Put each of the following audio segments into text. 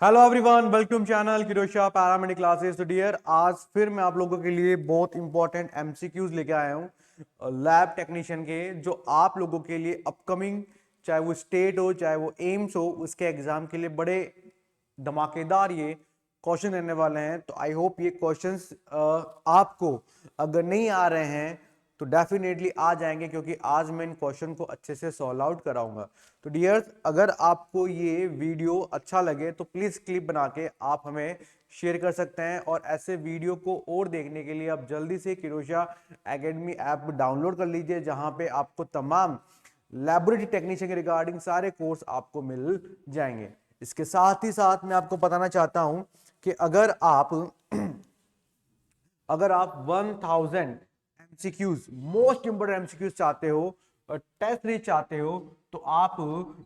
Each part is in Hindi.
Hello everyone, welcome channel Kirosha paramedic classes. तो डियर, आज फिर मैं आप लोगों के लिए बहुत इंपॉर्टेंट एमसीक्यूज लेके आया हूँ लैब टेक्नीशियन के, जो आप लोगों के लिए अपकमिंग, चाहे वो स्टेट हो चाहे वो एम्स हो, उसके एग्जाम के लिए बड़े धमाकेदार ये क्वेश्चन रहने वाले हैं। तो आई होप ये क्वेश्चंस आपको अगर नहीं आ रहे हैं तो डेफिनेटली आ जाएंगे, क्योंकि आज मैं इन क्वेश्चन को अच्छे से सॉल्व आउट कराऊंगा। तो डियर्स, अगर आपको ये वीडियो अच्छा लगे तो प्लीज क्लिप बना के आप हमें शेयर कर सकते हैं, और ऐसे वीडियो को और देखने के लिए आप जल्दी से किरोशा एकेडमी ऐप डाउनलोड कर लीजिए, जहां पे आपको तमाम लैबोरेटरी टेक्नीशियन के रिगार्डिंग सारे कोर्स आपको मिल जाएंगे। इसके साथ ही साथ मैं आपको बताना चाहता हूं कि अगर आप 1000 एमसीक्यूज, मोस्ट इंपोर्टेंट एमसीक्यूज चाहते हो और टेस्ट सीरीज चाहते हो, तो आप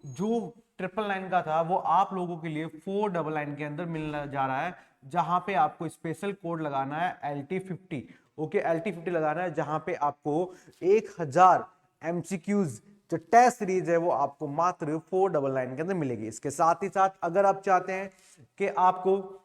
जो 999 का था वो आप लोगों के लिए 499 के अंदर मिलने जा रहा है, जहां पे आपको स्पेशल कोड लगाना है LT50। ओके, LT50 लगाना है, जहां पे आपको 1000 एमसीक्यूज जो टेस्ट सीरीज है वो आपको मात्र 499 के अंदर मिलेगी। इसके साथ ही साथ अगर आप चाहते हैं कि आपको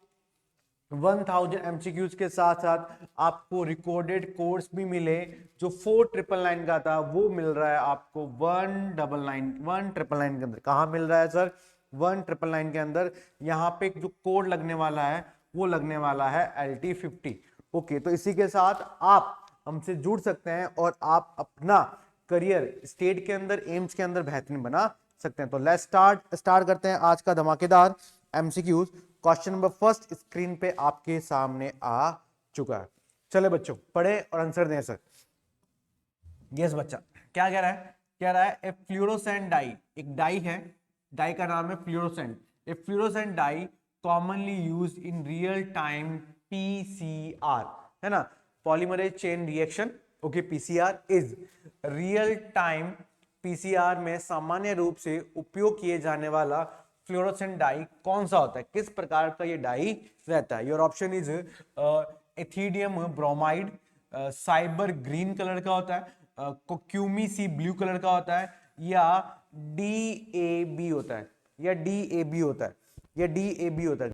1000 एमसीक्यूज के साथ साथ आपको रिकॉर्डेड कोर्स भी मिले, जो 4999 का था वो मिल रहा है आपको 1999 के अंदर। कहां मिल रहा है सर? 1999 के अंदर। यहाँ पे जो कोड लगने वाला है वो लगने वाला है LT50। ओके, तो इसी के साथ आप हमसे जुड़ सकते हैं और आप अपना करियर स्टेट के अंदर, एम्स के अंदर बेहतरीन बना सकते हैं। तो लेट्स स्टार्ट करते हैं आज का धमाकेदार MCQs. Question number first screen पे आपके सामने आ चुका है। चले बच्चों, पढ़े और आंसर दें सर। यस बच्चा, क्या कह रहा है? कह रहा है ए फ्लोरोसेंट डाई, एक डाई है, डाई का नाम है fluorescent. A fluorescent dye commonly use in real time PCR, है ना, polymerase chain reaction. Okay, PCR is real time. PCR में सामान्य रूप से उपयोग किए जाने वाला फ्लोरोसेंट डाई कौन सा होता है? किस प्रकार का ये डाई रहता है? Your option is ethidium bromide, cyber green colour का होता है, कोक्यूमी सी ब्लू कलर का होता है, या DAB होता है, या DAB होता है, या DAB होता है।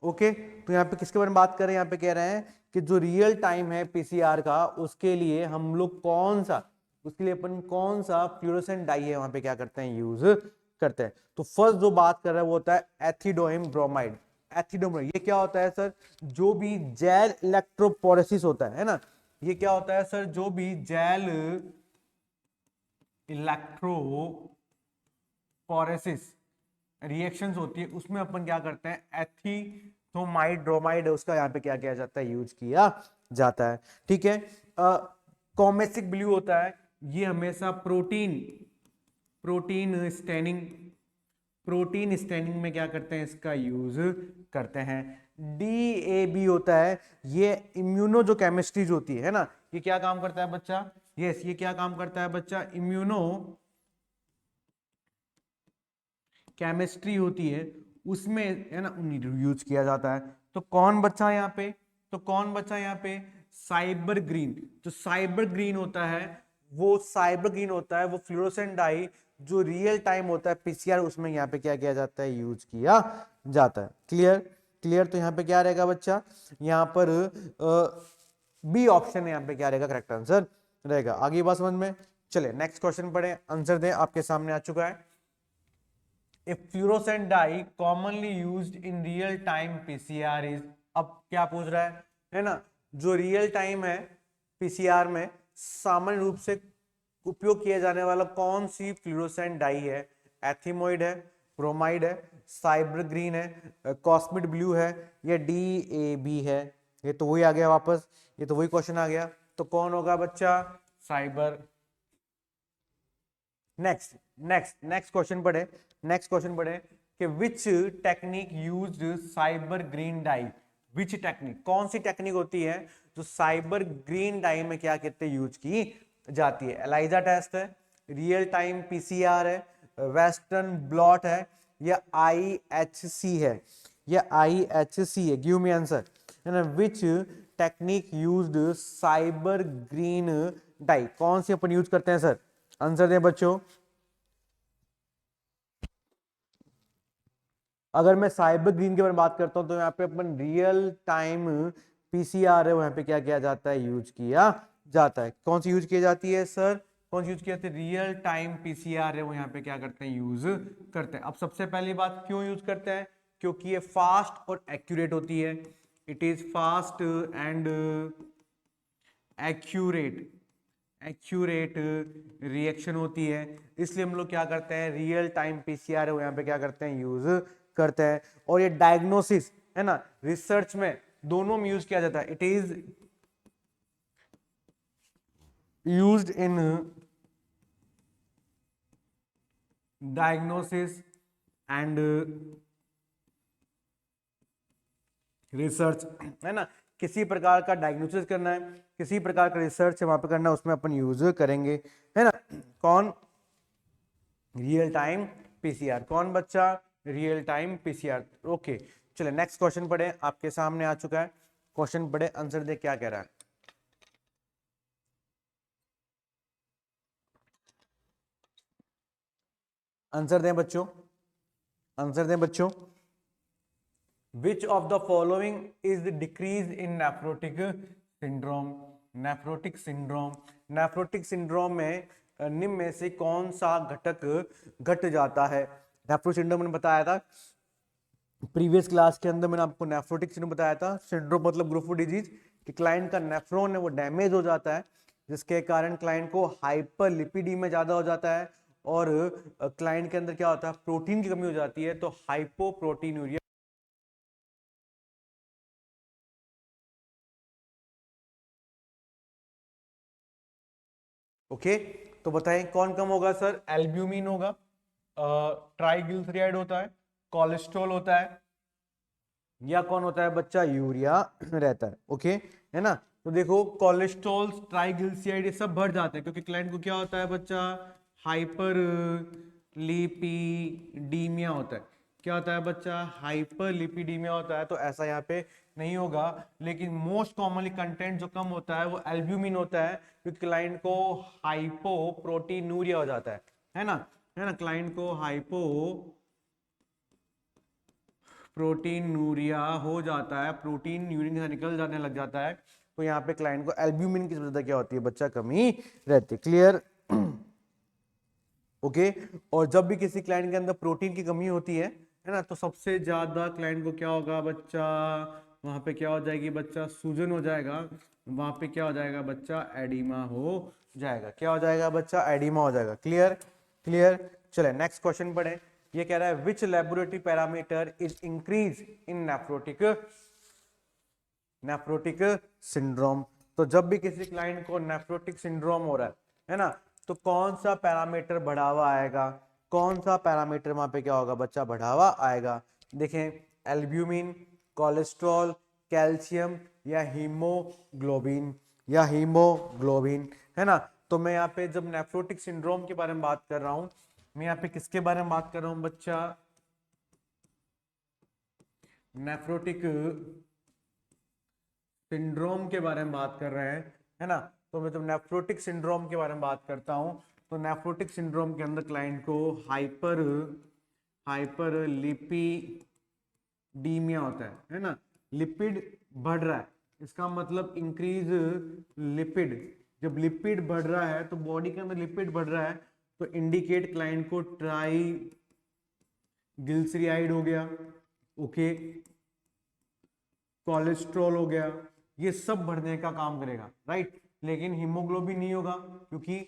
ओके, तो यहाँ पे किसके बारे में बात कर रहे हैं? यहाँ पे कह रहे हैं कि जो रियल टाइम है पीसीआर का, उसके लिए हम लोग कौन सा, उसके लिए अपन कौन सा फ्लोरोसेंट डाई है वहां पे क्या करते हैं, यूज करते हैं। तो फर्स्ट जो बात कर रहा है वो होता है एथिडोइम ब्रोमाइड। एथिडोम, ये क्या होता है सर? जो भी जेल इलेक्ट्रोपोरेसिस होता है ना, ये क्या होता है सर? जो भी जेल इलेक्ट्रोपोरेसिस रिएक्शंस होती है, उसमें अपन क्या करते हैं, एथिथोमाइड ब्रोमाइड, उसका यहाँ पे क्या किया जाता है, यूज किया जाता है। ठीक है। कॉमेसिक ब्लू होता है, ये हमेशा protein protein staining protein staining में क्या करते हैं, इसका यूज करते हैं। DAB होता है, ये इम्यूनो जो केमिस्ट्रीज होती है ना, ये क्या काम करता है बच्चा? यस, ये क्या काम करता है बच्चा? इम्यूनो केमिस्ट्री होती है, उसमें है ना यूज किया जाता है। तो कौन बच्चा यहाँ पे? तो कौन बच्चा यहाँ पे? Cyber green. जो साइबर ग्रीन होता है, वो साइबर ग्रीन होता है वो फ्लोरोसेंट डाई जो रियल टाइम होता है पीसीआर, उसमें यहाँ पे क्या किया जाता है, यूज किया जाता है। क्लियर? क्लियर। तो यहाँ पे क्या रहेगा बच्चा? यहाँ पर बी ऑप्शन यहाँ पे क्या रहेगा, करेक्ट आंसर रहेगा। आगे बात समझ में? चले नेक्स्ट क्वेश्चन पढ़े, आंसर दें, आपके सामने आ चुका है। A fluorescent dye commonly used in real time PCR is, अब क्या पूछ रहा है ना, जो रियल टाइम है पीसीआर में सामान्य रूप से उपयोग किया जाने वाला कौन सी फ्लोरोसेंट डाई है? एथिमोइड है, ब्रोमाइड है, साइबर ग्रीन है, कॉस्मिक ब्लू है, या DAB है? ये तो वही आ गया वापस, ये तो वही क्वेश्चन आ गया। तो कौन होगा बच्चा? Cyber. Next next next question पढ़े, नेक्स्ट क्वेश्चन पढ़े कि which technique used cyber green die. Which technique, कौन सी टेक्निक होती है जो साइबर ग्रीन डाई में क्या कहते हैं, यूज की जाती है? एलाइजा टेस्ट है, रियल टाइम पीसीआर है, वेस्टर्न ब्लॉट है, या IHC है? या IHC है? गिव मी आंसर, है ना। Which technique used cyber green die? कौन सी अपन यूज करते हैं सर? आंसर दें बच्चों। अगर मैं साइबर ग्रीन के बारे में बात करता हूं तो यहाँ पे अपन रियल टाइम PCR है, वहां पे क्या किया जाता है? यूज किया जाता है। कौन सी यूज की जाती है सर? कौन सी यूज की जाती है? रियल टाइम PCR है, वो यहाँ पे क्या करते हैं? यूज करते हैं। अब सबसे पहली बात, क्यों यूज करते हैं? क्योंकि ये फास्ट और एक्यूरेट होती है। It is fast and accurate reaction होती है, इसलिए हम लोग क्या करते हैं? रियल टाइम PCR है वो यहाँ पे क्या करते हैं? यूज करते हैं। और ये डायग्नोसिस है ना, रिसर्च में दोनों में यूज किया जाता है। It is used in diagnosis and research, है ना। किसी प्रकार का डायग्नोसिस करना है, किसी प्रकार का रिसर्च वहां पे करना है, उसमें अपन यूज करेंगे, है ना। कौन? Real time PCR। कौन बच्चा? Real time PCR। ओके, चले नेक्स्ट क्वेश्चन पढ़े, आपके सामने आ चुका है। क्वेश्चन पढ़े, आंसर दे क्या कह रहा है। आंसर दें बच्चों, आंसर दें बच्चों। Which of the following is the decrease in nephrotic syndrome? Nephrotic syndrome, nephrotic syndrome में निम्न में से कौन सा घटक घट जाता है? नेफ्रोटिक सिंड्रोम मैंने बताया था प्रीवियस क्लास के अंदर, मैंने आपको नेफ्रोटिक सिंड्रोम बताया था। सिंड्रोम मतलब ग्रुप ऑफ डिजीज कि क्लाइंट का नेफ्रॉन है वो डैमेज हो जाता है, जिसके कारण क्लाइंट को हाइपरलिपिडीमिया ज्यादा हो जाता है, और क्लाइंट के अंदर क्या होता है? प्रोटीन की कमी हो जाती है, तो हाइपोप्रोटीनूरिया। ओके, तो बताएं कौन कम होगा सर? एल्ब्यूमिन होगा, ट्राइग्लिसराइड होता है, कोलेस्ट्रॉल होता है, या कौन होता है बच्चा? यूरिया रहता है। ओके, है ना। तो देखो कोलेस्ट्रॉल, ट्राइग्लिसराइड ये सब बढ़ जाते हैं, क्योंकि क्लाइंट को क्या होता है बच्चा? हाइपर लिपिडीमिया होता है। क्या होता है बच्चा? हाइपर लिपिडीमिया होता है। तो ऐसा यहाँ पे नहीं होगा, लेकिन मोस्ट कॉमनली कंटेंट जो कम होता है वो एल्ब्यूमिन होता है, क्योंकि क्लाइंट को हाइपोप्रोटीनूरिया हो जाता है ना, है ना। क्लाइंट को हाइपो प्रोटीनूरिया हो जाता है, प्रोटीन यूरिन से निकल जाने लग जाता है, तो यहाँ पे क्लाइंट को एल्ब्यूमिन की जरूरत क्या होती है बच्चा? कमी रहती है। क्लियर? ओके। और जब भी किसी क्लाइंट के अंदर प्रोटीन की कमी होती है ना, तो सबसे ज्यादा क्लाइंट को क्या होगा बच्चा? वहां पे क्या हो जाएगी बच्चा? सूजन हो जाएगा। वहां पे क्या हो जाएगा बच्चा? एडिमा हो जाएगा। क्या हो जाएगा बच्चा? एडिमा हो जाएगा। क्लियर? क्लियर। चले नेक्स्ट क्वेश्चन पढ़े। ये कह रहा है which laboratory parameter is increase in nephrotic syndrome? तो जब भी किसी क्लाइंट को नेफ्रोटिक सिंड्रोम हो रहा है ना, तो कौन सा पैरामीटर बढ़ावा आएगा? कौन सा पैरामीटर वहां पे क्या होगा बच्चा? बढ़ावा आएगा। देखें, एल्ब्यूमिन, कोलेस्ट्रॉल, कैल्शियम, या हीमोग्लोबिन, है ना। तो मैं यहाँ पे जब नेफ्रोटिक सिंड्रोम के बारे में बात कर रहा हूं, मैं यहाँ पे किसके बारे में बात कर रहा हूं बच्चा? नेफ्रोटिक सिंड्रोम के बारे में बात कर रहे हैं, है ना। तो मैं जब नेफ्रोटिक सिंड्रोम के बारे में बात करता हूं, तो नेफ्रोटिक सिंड्रोम के अंदर क्लाइंट को हाइपर लिपिडीमिया होता है ना। लिपिड बढ़ रहा है, इसका मतलब इंक्रीज लिपिड। जब लिपिड बढ़ रहा है, तो बॉडी के अंदर लिपिड बढ़ रहा है, तो इंडिकेट क्लाइंट को ट्राइग्लिसराइड हो गया, ओके, कोलेस्ट्रॉल हो गया, ये सब बढ़ने का काम करेगा, राइट। लेकिन हीमोग्लोबिन नहीं होगा, क्योंकि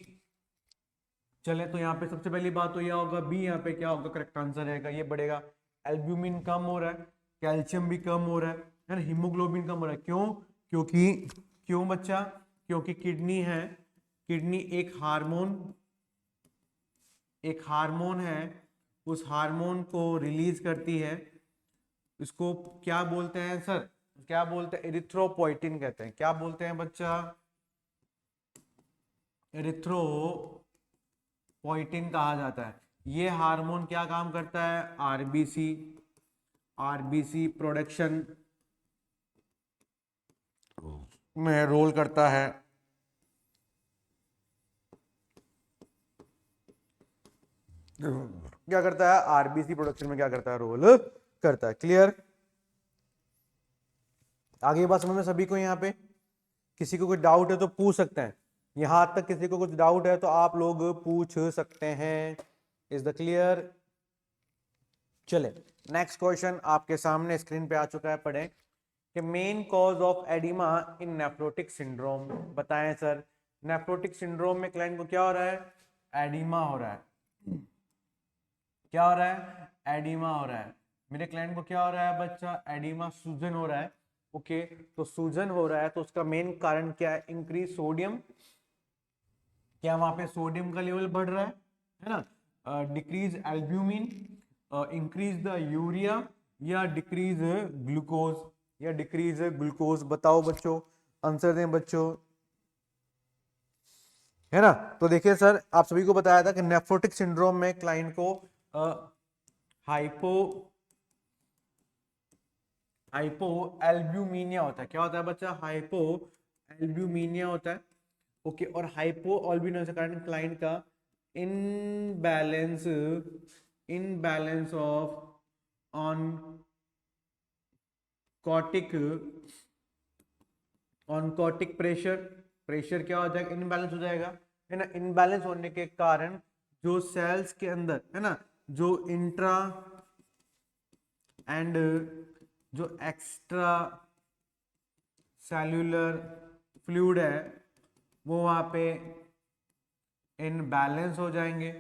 चले तो यहाँ पे सबसे पहली बात तो यह होगा बी, यहाँ पे क्या होगा? करेक्ट आंसर रहेगा, ये बढ़ेगा। एल्ब्यूमिन कम हो रहा है, कैल्शियम भी कम हो रहा है ना, हीमोग्लोबिन कम हो रहा है। क्यों? क्योंकि क्यों बच्चा? क्योंकि किडनी है, किडनी एक हार्मोन है, उस हार्मोन को रिलीज करती है। इसको क्या बोलते हैं सर? क्या बोलते हैं? एरिथ्रोपोइटिन कहते हैं। क्या बोलते हैं बच्चा? एरिथ्रोपोइटिन कहा जाता है। ये हार्मोन क्या काम करता है, आरबीसी, आरबीसी प्रोडक्शन में रोल करता है। क्या करता है, आरबीसी प्रोडक्शन में क्या करता है, रोल करता है। क्लियर, आगे बात समझ में सभी को? यहाँ पे किसी को कोई डाउट है तो पूछ सकते हैं, यहां तक किसी को कुछ डाउट है तो आप लोग पूछ सकते हैं। Is the clear? चले नेक्स्ट क्वेश्चन आपके सामने स्क्रीन पे आ चुका है, पढ़ें कि main cause of oedema in nephrotic syndrome. बताएं सर, नेफ्रोटिक सिंड्रोम में क्लाइंट को क्या हो रहा है, एडिमा हो रहा है। क्या हो रहा है, एडिमा हो रहा है। मेरे क्लाइंट को क्या हो रहा है बच्चा, एडिमा, सूजन हो रहा है। ओके, तो सूजन हो रहा है तो उसका मेन कारण क्या है, इंक्रीज सोडियम। क्या वहां पे सोडियम का लेवल बढ़ रहा है ना, decrease albumin, increase the urea, या डिक्रीज ग्लूकोज, या डिक्रीज ग्लूकोज। बताओ बच्चों, आंसर दें बच्चों, है ना। तो देखिए सर, आप सभी को बताया था कि नेफ्रोटिक सिंड्रोम में क्लाइंट को हाइपो हाइपो एल्ब्यूमिनिया होता है। क्या होता है बच्चा, हाइपो एल्ब्यूमिनिया होता है। ओके, और हाइपो एल्ब्यूमिनिया के कारण क्लाइंट का imbalance imbalance of oncotic oncotic pressure, pressure क्या हो जाएगा, इनबैलेंस हो जाएगा, है ना। इनबैलेंस होने के कारण जो सेल्स के अंदर, है ना, जो इंट्रा एंड जो एक्स्ट्रा सेल्यूलर फ्लूइड है वो वहां पे इनबैलेंस हो जाएंगे,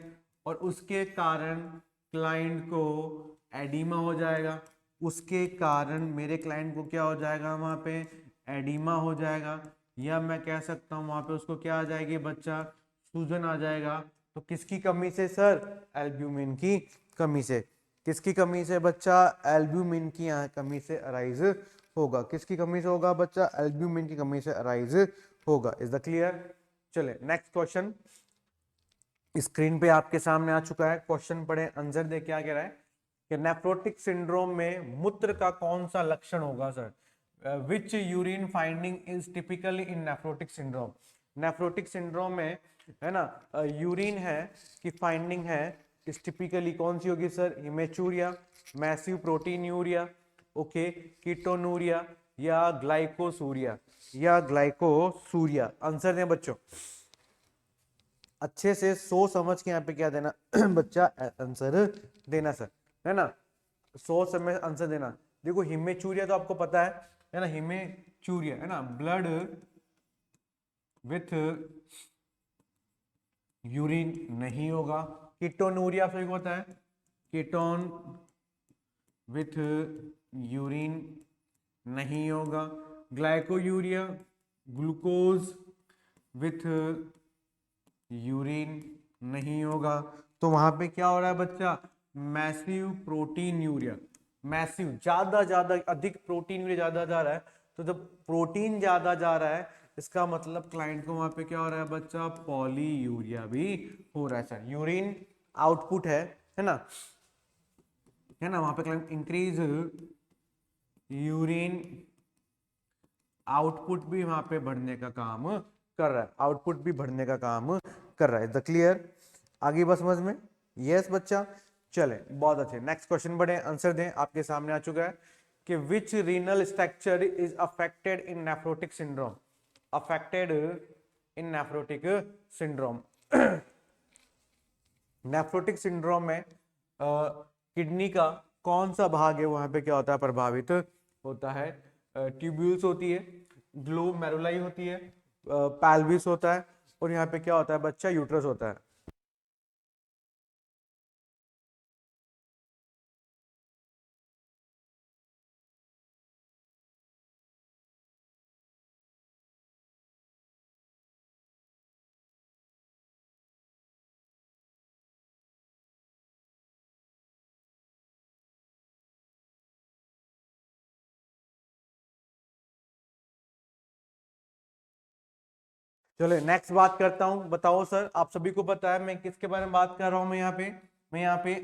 और उसके कारण क्लाइंट को एडिमा हो जाएगा। उसके कारण मेरे क्लाइंट को क्या हो जाएगा, वहां पे एडिमा हो जाएगा, या मैं कह सकता हूं वहां पे उसको क्या आ जाएगी बच्चा, सूजन आ जाएगा। तो किसकी कमी से सर, एल्ब्यूमिन की कमी से। किसकी कमी से बच्चा, एल्ब्यूमिन की यहाँ कमी से अराइज होगा। किसकी कमी से होगा बच्चा, एल्ब्यूमिन की कमी से अराइज होगा। Is the clear? चले नेक्स्ट क्वेश्चन स्क्रीन पे आपके सामने आ चुका है। क्वेश्चन पढ़े, आंसर दे, क्या कह रहा है कि नेफ्रोटिक सिंड्रोम में मूत्र का कौन सा लक्षण होगा sir, which urine finding is typically in nephrotic syndrome. Nephrotic syndrome में, है ना, यूरिन है कि फाइंडिंग है, इस टिपिकली कौन सी होगी sir, haematuria, massive protein urea, okay, ketonuria, या ग्लाइकोसूरिया, या ग्लाइकोसूरिया। आंसर दें बच्चों, अच्छे से सोच समझ के यहाँ पे क्या देना बच्चा, आंसर देना सर, है ना। सोच समझ आंसर देना। देखो हिमेचूरिया तो आपको पता है ना, हिमेचूरिया, है ना, ब्लड विथ यूरिन नहीं होगा। कीटोनूरिया आप सभी को पता है, कीटोन विथ यूरिन नहीं होगा। ग्लाइकोयूरिया, ग्लूकोज विथ यूरिन नहीं होगा। तो वहां पे क्या हो रहा है बच्चा, मैसिव प्रोटीन यूरिया, मैसिव, ज्यादा ज्यादा अधिक प्रोटीन यूरिया ज्यादा जा रहा है। तो जब प्रोटीन ज्यादा जा रहा है इसका मतलब क्लाइंट को वहां पे क्या हो रहा है बच्चा, पॉली यूरिया भी हो रहा है सर। यूरिन आउटपुट है ना, है ना, वहां पे क्लाइंट इंक्रीज यूरिन आउटपुट भी वहां पे बढ़ने का काम कर रहा है, आउटपुट भी बढ़ने का काम कर रहा है। The clear? आगे बस समझ में? यस बच्चा। चले बहुत अच्छे, नेक्स्ट क्वेश्चन बढ़े, आंसर दें, आपके सामने आ चुका है कि which renal structure is affected in nephrotic syndrome. Affected in nephrotic syndrome. Nephrotic syndrome में किडनी का कौन सा भाग है वहां पे क्या होता है, प्रभावित होता है। ट्यूब्यूल्स होती है, ग्लोमेरुलाई होती है, पैल्विस होता है, और यहाँ पे क्या होता है बच्चा, यूट्रस होता है। चलो नेक्स्ट बात करता हूं। बताओ सर, आप सभी को पता है मैं किसके बारे में बात कर रहा हूं मैं यहाँ पे, मैं यहाँ पे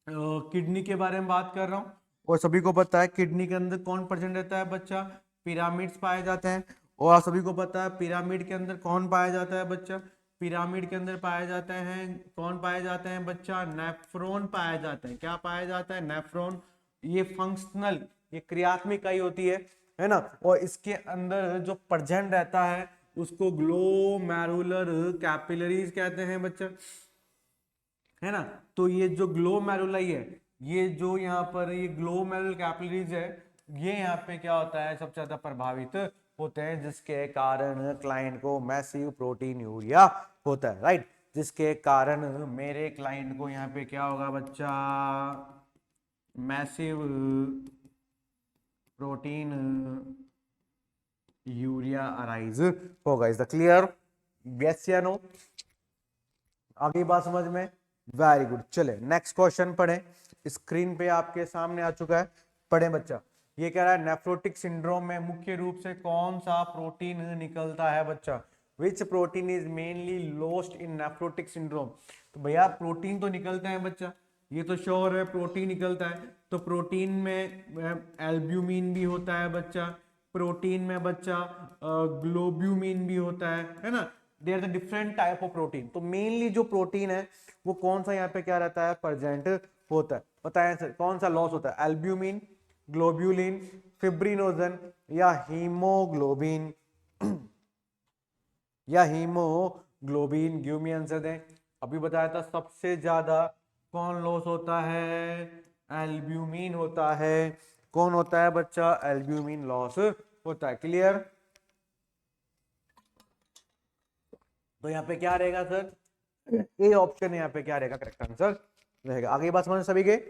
किडनी के बारे में बात कर रहा हूँ, और सभी को पता है किडनी के अंदर कौन प्रेजेंट रहता है बच्चा, पिरामिड्स पाए जाते हैं। और सभी को पता है पिरामिड के अंदर कौन पाया जाता है बच्चा, पिरामिड के अंदर पाए जाते हैं, कौन पाए जाते हैं बच्चा, नेफ्रॉन पाया जाता है। क्या पाया जाता है, नेफ्रॉन। ये फंक्शनल, ये क्रियात्मक इकाई होती है ना। और इसके अंदर जो प्रेजेंट रहता है उसको ग्लोमेरुलर कैपिलरीज कहते हैं बच्चा, है ना। तो ये जो ग्लोमेरुलाई है, ये जो यहाँ पर ये ग्लोमेरुलर कैपिलरीज है, ये यहाँ पे क्या होता है, सबसे ज्यादा प्रभावित होते हैं, जिसके कारण क्लाइंट को मैसिव प्रोटीन यूरिया होता है, राइट। जिसके कारण मेरे क्लाइंट को यहाँ पे क्या होगा बच्चा, मैसिव प्रोटीन यूरिया अराइज होगा। इज द क्लियर, यस या नो, आगे बात समझ में, वेरी गुड। चले नेक्स्ट क्वेश्चन पढ़े, स्क्रीन पे आपके सामने आ चुका है, पढ़े बच्चा। ये कह रहा है नेफ्रोटिक सिंड्रोम में मुख्य रूप से कौन सा प्रोटीन निकलता है बच्चा, विच protein is mainly lost in nephrotic syndrome. तो भैया प्रोटीन तो निकलते हैं बच्चा, ये तो श्योर है प्रोटीन निकलता है। तो प्रोटीन में एल्ब्यूमिन भी होता है बच्चा, प्रोटीन में बच्चा ग्लोब्यूमिन भी होता है ना। There are the different type of protein. तो मेनली जो प्रोटीन है वो कौन सा यहाँ पे क्या रहता है, प्रेजेंट होता है, बताएं सर कौन सा लॉस होता है, एल्ब्यूमिन, ग्लोब्यूलिन, फिब्रिनोजन या हीमोग्लोबिन, या हीमोग्लोबिन, गिव मी आंसर दें। अभी बताया था सबसे ज्यादा कौन लॉस होता है, एल्ब्यूमिन होता है। कौन होता है बच्चा, एल्ब्यूमिन लॉस होता है, क्लियर। तो यहाँ पे क्या रहेगा सर, ए ऑप्शन यहाँ पे क्या रहेगा करेक्ट आंसर रहेगा। आगे बात समझ सभी के,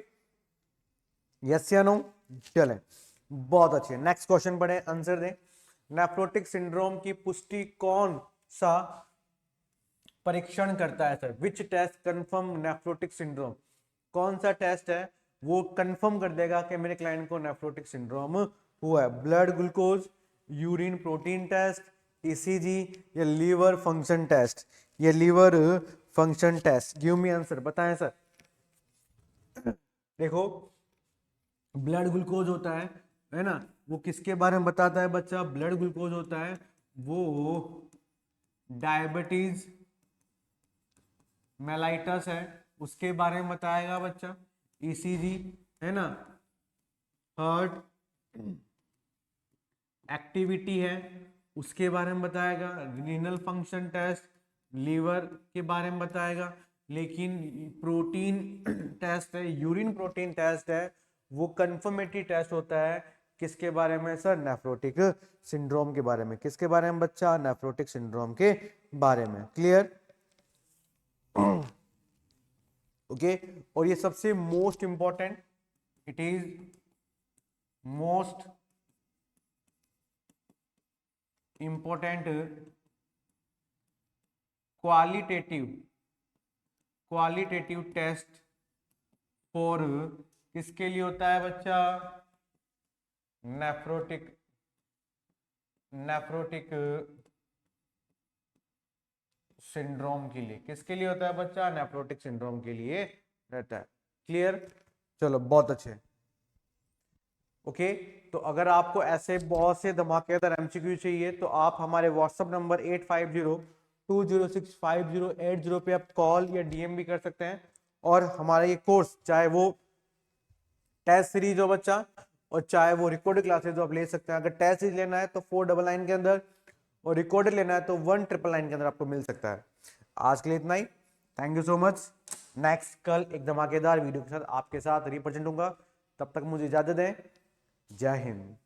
यस या नो, चलें बहुत अच्छे। नेक्स्ट क्वेश्चन पढ़े, आंसर दें। नेफ्रोटिक सिंड्रोम की पुष्टि कौन सा परीक्षण करता है sir, which test confirm nephrotic syndrome. कौन सा टेस्ट है वो कंफर्म कर देगा कि मेरे क्लाइंट को नेफ्रोटिक सिंड्रोम हुआ है, blood glucose, urine protein test, ECG या लीवर फंक्शन टेस्ट, ये liver function test, give me answer, बताएं सर। देखो ब्लड ग्लूकोज होता है ना, वो किसके बारे में बताता है बच्चा, ब्लड ग्लूकोज होता है वो डायबिटीज मेलाइटस है उसके बारे में बताएगा बच्चा। ईसीजी है ना, हार्ट एक्टिविटी है उसके बारे में बताएगा। रीनल फंक्शन टेस्ट लीवर के बारे में बताएगा। लेकिन प्रोटीन टेस्ट है, यूरिन प्रोटीन टेस्ट है, वो कंफर्मेटरी टेस्ट होता है किसके बारे में सर, नेफ्रोटिक सिंड्रोम के बारे में। किसके बारे में बच्चा, नेफ्रोटिक सिंड्रोम के बारे में, क्लियर। ओके और ये सबसे most important, it is most important qualitative test for, किसके लिए होता है बच्चा, नेफ्रोटिक सिंड्रोम के लिए। किसके लिए होता है बच्चा, नेफ्रोटिक सिंड्रोम के लिए रहता है, क्लियर। चलो बहुत अच्छे। ओके तो अगर आपको ऐसे बहुत से धमाकेदार एमसीक्यू चाहिए तो आप हमारे व्हाट्सएप नंबर 8502065080 पे आप कॉल या डीएम भी कर सकते हैं। और हमारा ये कोर्स चाहे वो टेस्ट सीरीज हो बच्चा और चाहे वो रिकॉर्डेड क्लासेज आप ले सकते हैं। अगर टेस्ट सीरीज लेना है तो 499 के अंदर और रिकॉर्डेड लेना है तो 1999 के अंदर आपको मिल सकता है। आज के लिए इतना ही, thank you so much. Next कल एक धमाकेदार वीडियो के साथ आपके साथ रिप्रेजेंट होऊंगा, तब तक मुझे इजाजत दें, जय हिंद।